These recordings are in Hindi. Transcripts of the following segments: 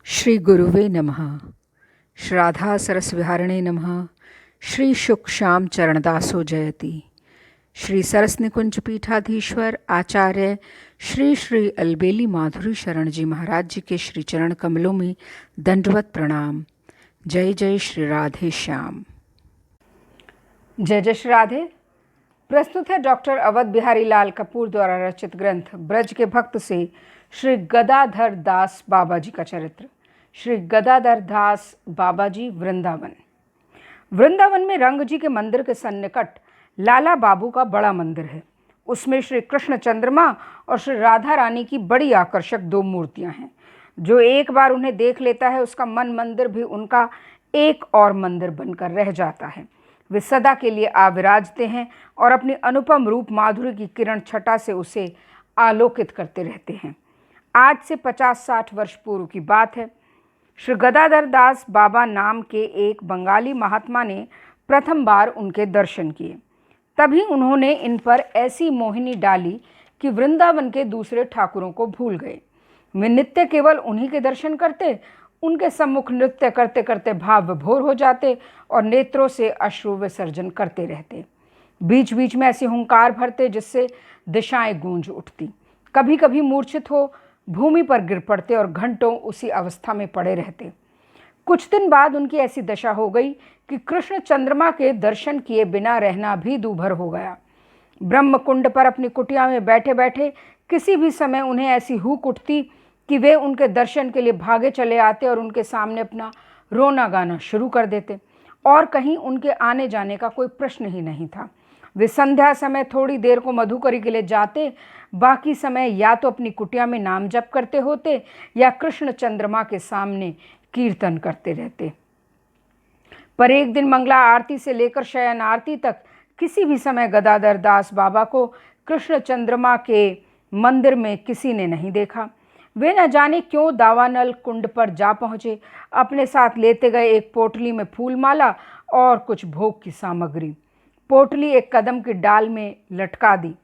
श्री गुरुवे नमः। श्राद्धा सरसविहारिणे नमः। श्री शुक श्याम चरणदासो जयति। श्री सरस निकुंज पीठाधीश्वर आचार्य श्री श्री अलबेली माधुरी शरण जी महाराज जी के श्री चरण कमलों में दंडवत प्रणाम। जय जय श्री राधे श्याम। जय जय श्री राधे। प्रस्तुत है डॉक्टर अवध बिहारी लाल कपूर द्वारा रचित ग्रंथ ब्रज के भक्त से श्री गदाधर दास बाबा जी का चरित्र। श्री गदाधर दास बाबा जी वृंदावन। वृंदावन में रंग जी के मंदिर के सन्निकट लाला बाबू का बड़ा मंदिर है। उसमें श्री कृष्ण चंद्रमा और श्री राधा रानी की बड़ी आकर्षक दो मूर्तियां हैं। जो एक बार उन्हें देख लेता है उसका मन मंदिर भी उनका एक और मंदिर बनकर रह जाता है। वे सदा के लिए आविराजते हैं और अपनी अनुपम रूप माधुरी की किरण छटा से उसे आलोकित करते रहते हैं। आज से 50-60 वर्ष पूर्व की बात है। श्री गदाधर दास बाबा नाम के एक बंगाली महात्मा ने प्रथम बार उनके दर्शन किए। तभी उन्होंने इन पर ऐसी मोहिनी डाली कि वृंदावन के दूसरे ठाकुरों को भूल गए। वे नित्य केवल उन्हीं के दर्शन करते, उनके सम्मुख नृत्य करते करते भाव विभोर हो जाते और नेत्रों से अश्रु विसर्जन करते रहते। बीच बीच में ऐसे हुंकार भरते जिससे दिशाएं गूंज उठती। कभी कभी मूर्छित हो भूमि पर गिर पड़ते और घंटों उसी अवस्था में पड़े रहते। कुछ दिन बाद उनकी ऐसी दशा हो गई कि कृष्ण चंद्रमा के दर्शन किए बिना रहना भी दूभर हो गया। ब्रह्म कुंड पर अपनी कुटिया में बैठे बैठे किसी भी समय उन्हें ऐसी हूक उठती कि वे उनके दर्शन के लिए भागे चले आते और उनके सामने अपना रोना गाना शुरू कर देते और कहीं उनके आने जाने का कोई प्रश्न ही नहीं था। वे संध्या समय थोड़ी देर को मधुकरी के लिए जाते, बाकी समय या तो अपनी कुटिया में नाम जप करते होते या कृष्ण चंद्रमा के सामने कीर्तन करते रहते। पर एक दिन मंगला आरती से लेकर शयन आरती तक किसी भी समय गदाधर दास बाबा को कृष्ण चंद्रमा के मंदिर में किसी ने नहीं देखा। वे न जाने क्यों दावानल कुंड पर जा पहुँचे। अपने साथ लेते गए एक पोटली में फूलमाला और कुछ भोग की सामग्री। पोटली एक कदम की डाल में लटका दी।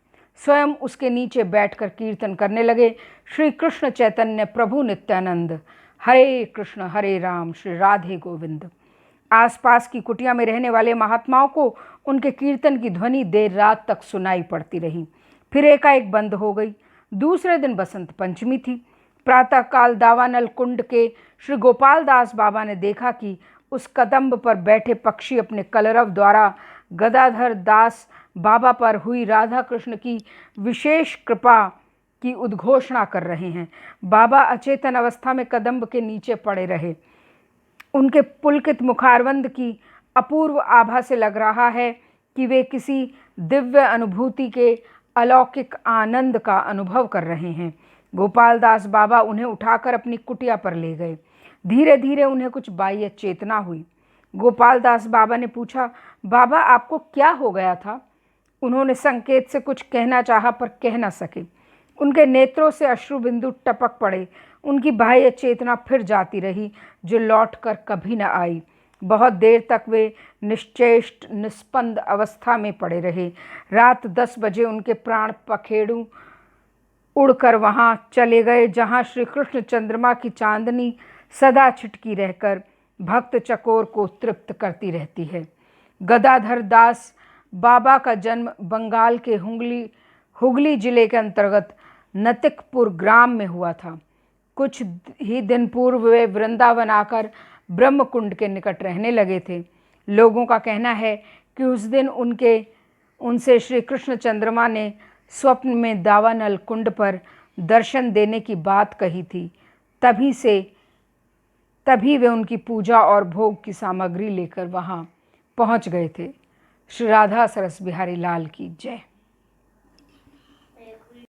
स्वयं उसके नीचे बैठकर कीर्तन करने लगे। श्री कृष्ण चैतन्य प्रभु नित्यानंद, हरे कृष्ण हरे राम, श्री राधे गोविंद। आसपास की कुटिया में रहने वाले महात्माओं को उनके कीर्तन की ध्वनि देर रात तक सुनाई पड़ती रही, फिर एकाएक बंद हो गई। दूसरे दिन बसंत पंचमी थी। प्रातःकाल दावानल कुंड के श्री गोपाल दास बाबा ने देखा कि उस कदम्ब पर बैठे पक्षी अपने कलरव द्वारा गदाधर दास बाबा पर हुई राधा कृष्ण की विशेष कृपा की उद्घोषणा कर रहे हैं। बाबा अचेतन अवस्था में कदम्ब के नीचे पड़े रहे। उनके पुलकित मुखारविंद की अपूर्व आभा से लग रहा है कि वे किसी दिव्य अनुभूति के अलौकिक आनंद का अनुभव कर रहे हैं। गोपाल दास बाबा उन्हें उठाकर अपनी कुटिया पर ले गए। धीरे धीरे उन्हें कुछ बाह्य चेतना हुई। गोपाल दास बाबा ने पूछा, बाबा आपको क्या हो गया था? उन्होंने संकेत से कुछ कहना चाहा पर कह न सके। उनके नेत्रों से अश्रु बिंदु टपक पड़े। उनकी बाह्य चेतना फिर जाती रही जो लौटकर कभी न आई। बहुत देर तक वे निश्चेष्ट निस्पंद अवस्था में पड़े रहे। रात 10 बजे उनके प्राण पखेड़ू उड़कर वहाँ चले गए जहाँ श्री कृष्ण चंद्रमा की चांदनी सदा छिटकी रहकर भक्त चकोर को तृप्त करती रहती है। गदाधर दास बाबा का जन्म बंगाल के हुगली जिले के अंतर्गत नतिकपुर ग्राम में हुआ था। कुछ ही दिन पूर्व वे वृंदावन आकर ब्रह्म कुंड के निकट रहने लगे थे। लोगों का कहना है कि उस दिन उनसे श्री कृष्ण चंद्रमा ने स्वप्न में दावानल कुंड पर दर्शन देने की बात कही थी। तभी वे उनकी पूजा और भोग की सामग्री लेकर वहाँ पहुँच गए थे। श्री राधा सरस बिहारी लाल की जय।